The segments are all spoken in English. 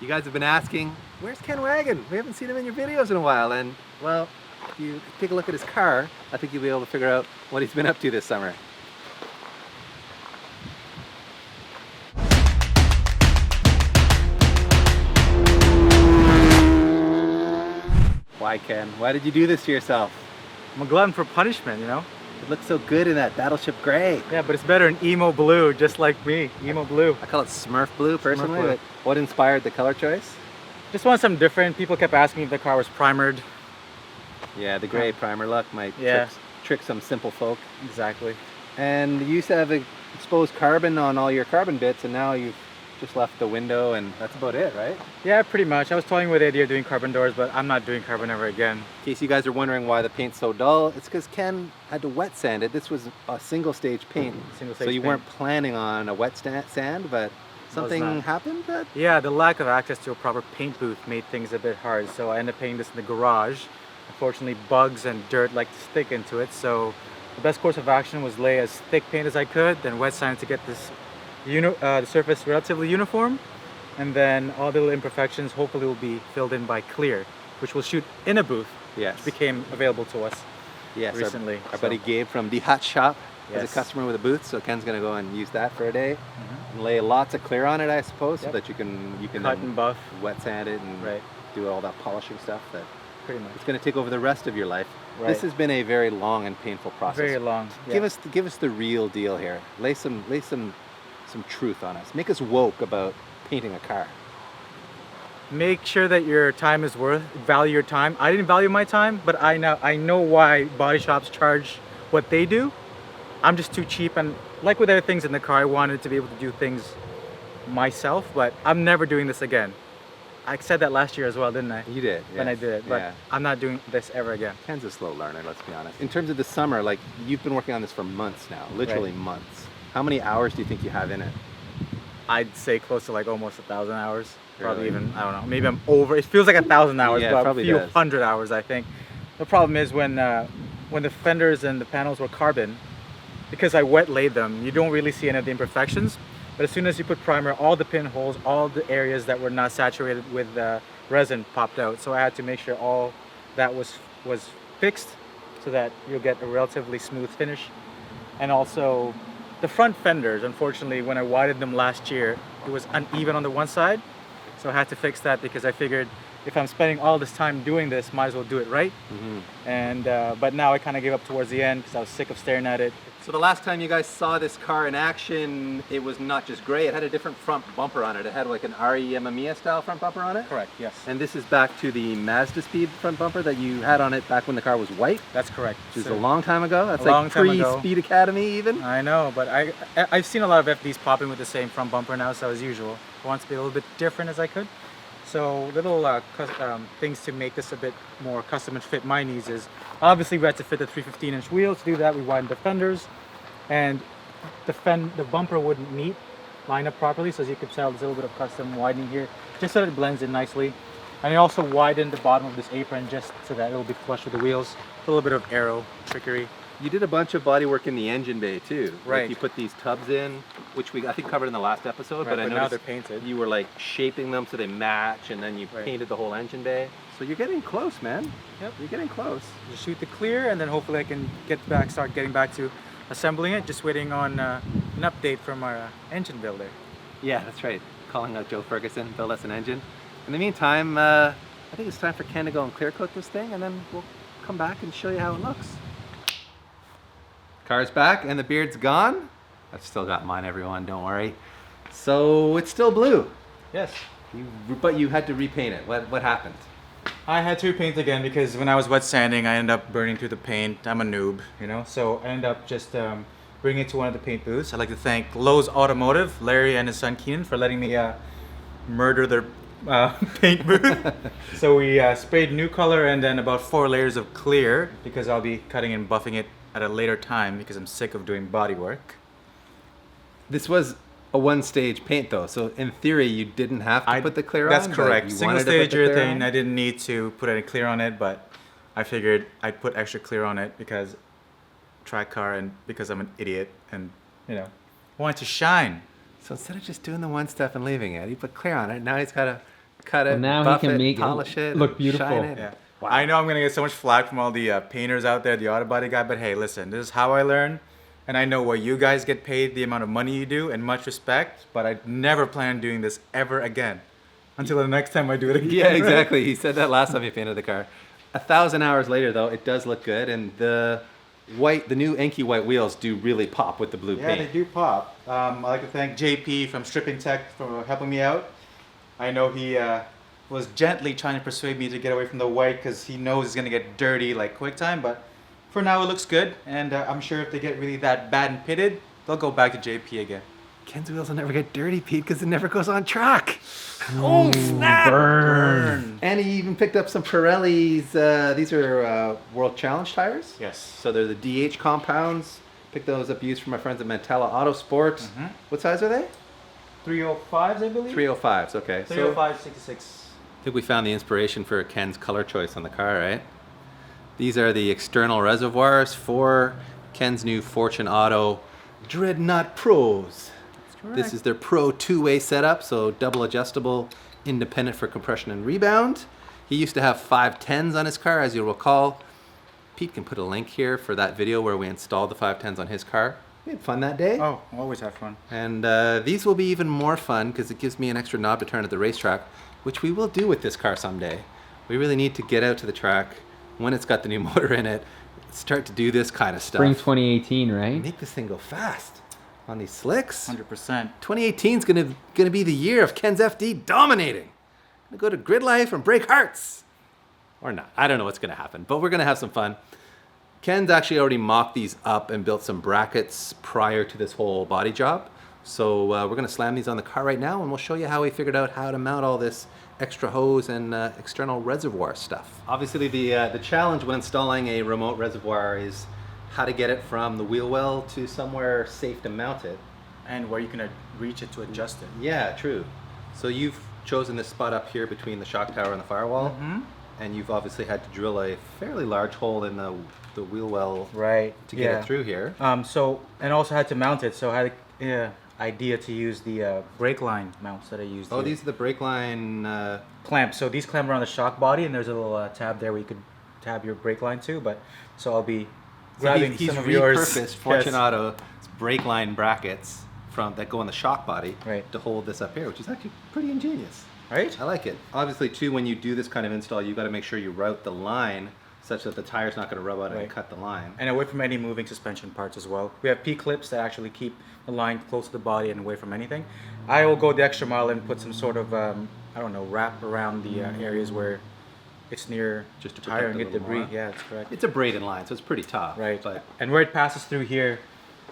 You guys have been asking, where's Ken Wagon? We haven't seen him in your videos in a while, and well, if you take a look at his car, I think you'll be able to figure out what he's been up to this summer. Why, Ken? Why did you do this to yourself? I'm a glutton for punishment, you know? It looks so good in that Battleship gray. Yeah, but it's better in emo blue, just like me, emo blue. I call it Smurf blue personally. Smurf blue. But what inspired the color choice? Just want something different. People kept asking me if the car was primered. Yeah, the gray primer look might trick some simple folk. Exactly. And you used to have exposed carbon on all your carbon bits, and now you've just left the window, and that's about it, right? Yeah, pretty much. I was toying with the idea of doing carbon doors, but I'm not doing carbon ever again. In case you guys are wondering why the paint's so dull, it's because Ken had to wet sand it. This was a single stage paint. So you weren't planning on a wet sand, but something happened? Yeah, the lack of access to a proper paint booth made things a bit hard. So I ended up painting this in the garage. Unfortunately, bugs and dirt like to stick into it. So the best course of action was lay as thick paint as I could, then wet sand to get this the surface relatively uniform, and then all the little imperfections hopefully will be filled in by clear, which we'll shoot in a booth. Yes. Which became available to us recently. Our buddy Gabe from The Hot Shop has a customer with a booth, so Ken's gonna go and use that for a day and lay lots of clear on it, I suppose, so that you can cut and buff, wet sand it, and do all that polishing stuff. That pretty much it's gonna take over the rest of your life. This has been a very long and painful process. Very long. Give us the real deal here. Lay some truth on us. Make us woke about painting a car. Make sure that your time is value your time. I didn't value my time, but I know why body shops charge what they do. I'm just too cheap, and like with other things in the car, I wanted to be able to do things myself, but I'm never doing this again. I said that last year as well, didn't I? You did. When I did it, but I'm not doing this ever again. Ken's a slow learner, let's be honest. In terms of the summer, like, you've been working on this for months now, literally months. How many hours do you think you have in it? I'd say close to like almost 1,000 hours. Probably even, I don't know, maybe I'm over. It feels like 1,000 hours, but a few hundred hours, I think. The problem is when the fenders and the panels were carbon, because I wet laid them, you don't really see any of the imperfections. But as soon as you put primer, all the pinholes, all the areas that were not saturated with resin popped out. So I had to make sure all that was fixed so that you'll get a relatively smooth finish. And also, the front fenders, unfortunately, when I widened them last year, it was uneven on the one side. So I had to fix that because I figured if I'm spending all this time doing this, might as well do it right. And but now I kind of gave up towards the end because I was sick of staring at it. So the last time you guys saw this car in action, it was not just gray, it had a different front bumper on it. It had like an RE Mamiya style front bumper on it? Correct, yes. And this is back to the Mazda Speed front bumper that you had on it back when the car was white? That's correct. Which is a long time ago? That's like pre-Speed Academy even? I know, but I've seen a lot of FDs popping with the same front bumper now, so as usual. I want to be a little bit different as I could. So little things to make this a bit more custom and fit my needs is, obviously we had to fit the 315-inch wheels. To do that, we widened the fenders, and the bumper wouldn't line up properly. So as you can tell, there's a little bit of custom widening here, just so that it blends in nicely. And I also widened the bottom of this apron just so that it'll be flush with the wheels. A little bit of aero trickery. You did a bunch of bodywork in the engine bay too. Right. Like you put these tubs in, which I think covered in the last episode, but I noticed now they're painted. You were like shaping them so they match, and then you painted the whole engine bay. So you're getting close, man. Yep. You're getting close. Just shoot the clear, and then hopefully I can start getting back to assembling it. Just waiting on an update from our engine builder. Yeah, that's right. Calling out Joe Ferguson, build us an engine. In the meantime, I think it's time for Ken to go and clear coat this thing, and then we'll come back and show you how it looks. Car's back and the beard's gone. I've still got mine, everyone, don't worry. So it's still blue. Yes. But you had to repaint it. What happened? I had to repaint again because when I was wet sanding, I ended up burning through the paint. I'm a noob, you know? So I ended up just bringing it to one of the paint booths. I'd like to thank Lowe's Automotive, Larry and his son Keenan, for letting me murder their paint booth. So we sprayed new color and then about 4 layers of clear because I'll be cutting and buffing it at a later time because I'm sick of doing body work. This was a one-stage paint though, so in theory you didn't have to put the clear on. That's correct. Single stage urethane, I didn't need to put any clear on it, but I figured I'd put extra clear on it because track car and because I'm an idiot and, you know, wanted to shine. So instead of just doing the one stuff and leaving it, he put clear on it. Now he's got to cut it, Well, now buff he can it, make polish it, look and beautiful. shine it. Yeah. Wow. I know I'm gonna get so much flack from all the painters out there, the auto body guy, but hey, listen, this is how I learn, and I know what you guys get paid, the amount of money you do, and much respect, but I never plan on doing this ever again. Until the next time I do it again. Yeah, exactly. He said that last time he painted the car. 1,000 hours later, though, it does look good, and the new Enki white wheels do really pop with the blue paint. Yeah, they do pop. I'd like to thank JP from Stripping Tech for helping me out. I know he was gently trying to persuade me to get away from the white because he knows it's gonna get dirty like QuickTime, but for now it looks good, and I'm sure if they get really that bad and pitted, they'll go back to JP again. Ken's wheels will never get dirty, Pete, because it never goes on track. Oh, snap! Burn. And he even picked up some Pirellis. These are World Challenge tires. Yes. So they're the DH compounds. Picked those up used for my friends at Mantella Autosport. What size are they? 305s, I believe? 305s, okay. 305, 66. I think we found the inspiration for Ken's color choice on the car, right? These are the external reservoirs for Ken's new Fortune Auto Dreadnought Pros. This is their Pro two-way setup, so double adjustable, independent for compression and rebound. He used to have 510s on his car, as you'll recall. Pete can put a link here for that video where we installed the 510s on his car. We had fun that day. Oh, always have fun. And these will be even more fun because it gives me an extra knob to turn at the racetrack, which we will do with this car someday. We really need to get out to the track when it's got the new motor in it, start to do this kind of stuff. Spring 2018, right? Make this thing go fast on these slicks. 100%. 2018 is gonna be the year of Ken's FD dominating. Gonna go to grid life and break hearts. Or not. I don't know what's gonna happen, but we're gonna have some fun. Ken's actually already mocked these up and built some brackets prior to this whole body job. So we're gonna slam these on the car right now and we'll show you how he figured out how to mount all this extra hose and external reservoir stuff. Obviously the challenge when installing a remote reservoir is how to get it from the wheel well to somewhere safe to mount it. And where you can reach it to adjust it. Yeah, true. So you've chosen this spot up here between the shock tower and the firewall. And you've obviously had to drill a fairly large hole in the wheel well to get it through here. And also had to mount it, so I had the idea to use the brake line mounts that I used. Oh, these are the brake line clamps. So these clamp around the shock body, and there's a little tab there where you could tab your brake line to. But so I'll be grabbing he's some of yours. repurposed Fortune Auto brake line brackets that go on the shock body to hold this up here, which is actually pretty ingenious. Right? I like it. Obviously, too, when you do this kind of install, you've got to make sure you route the line such that the tire's not going to rub out and cut the line. And away from any moving suspension parts as well. We have P-clips that actually keep the line close to the body and away from anything. I will go the extra mile and put some sort of, I don't know, wrap around the areas where it's near just to tire and get debris. More. Yeah, that's correct. It's a braided line, so it's pretty tough. Right. But and where it passes through here,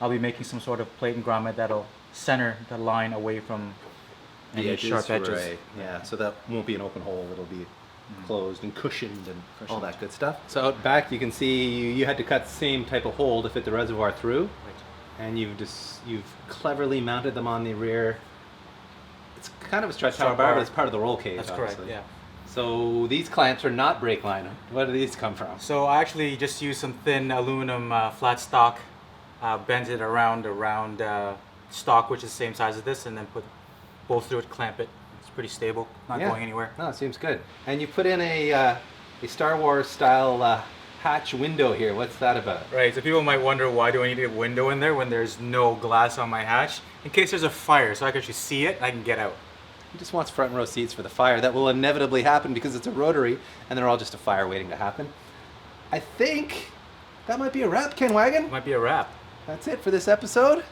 I'll be making some sort of plate and grommet that'll center the line away from any sharp edges. Right. Yeah, so that won't be an open hole. It'll be closed and cushioned and all that good stuff. So out back you can see you had to cut the same type of hole to fit the reservoir through. And you've cleverly mounted them on the rear. It's kind of a stretch tower bar, but it's part of the roll cage. That's obviously. correct, yeah. So these clamps are not brake line. Where do these come from? So I actually just used some thin aluminum flat stock, bent it around stock, which is the same size as this, and then put both through it, clamp it. It's pretty stable, not going anywhere. No, it seems good. And you put in a Star Wars style hatch window here. What's that about? Right, so people might wonder why do I need a window in there when there's no glass on my hatch? In case there's a fire, so I can actually see it and I can get out. He just wants front row seats for the fire. That will inevitably happen because it's a rotary and they're all just a fire waiting to happen. I think that might be a wrap, Ken Wagon. Might be a wrap. That's it for this episode.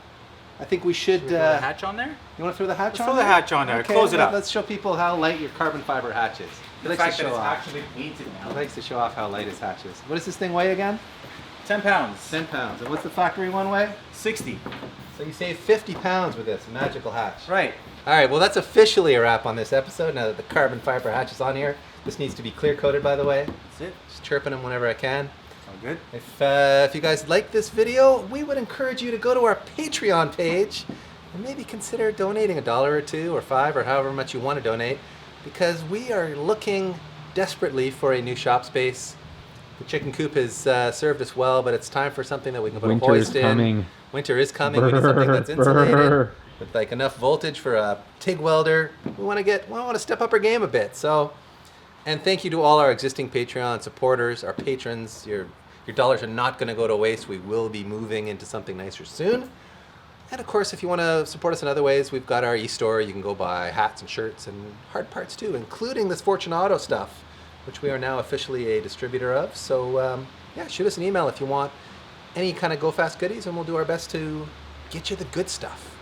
I think we should... throw the hatch on there? You want to throw the hatch on? Throw the hatch on there. Okay, close it up. Let's show people how light your carbon fiber hatch is. The fact that it's actually painted now. He likes to show off how light his hatch is. What does this thing weigh again? 10 pounds. 10 pounds. And what's the factory one weigh? 60. So you save 50 pounds with this magical hatch. Right. All right, well, that's officially a wrap on this episode. Now that the carbon fiber hatch is on here, this needs to be clear coated, by the way. That's it. Just chirping them whenever I can. All good. If you guys like this video, we would encourage you to go to our Patreon page and maybe consider donating $1 or $2 or $5 or however much you want to donate, because we are looking desperately for a new shop space. The chicken coop has served us well, but it's time for something that we can put a hoist in. Winter is coming. We need something that's insulated. with like enough voltage for a TIG welder. We want to step up our game a bit. So, and thank you to all our existing Patreon supporters, our patrons. Your dollars are not going to go to waste. We will be moving into something nicer soon. And of course, if you want to support us in other ways, we've got our e-store. You can go buy hats and shirts and hard parts too, including this Fortune Auto stuff, which we are now officially a distributor of. So yeah, shoot us an email if you want any kind of Go Fast goodies, and we'll do our best to get you the good stuff.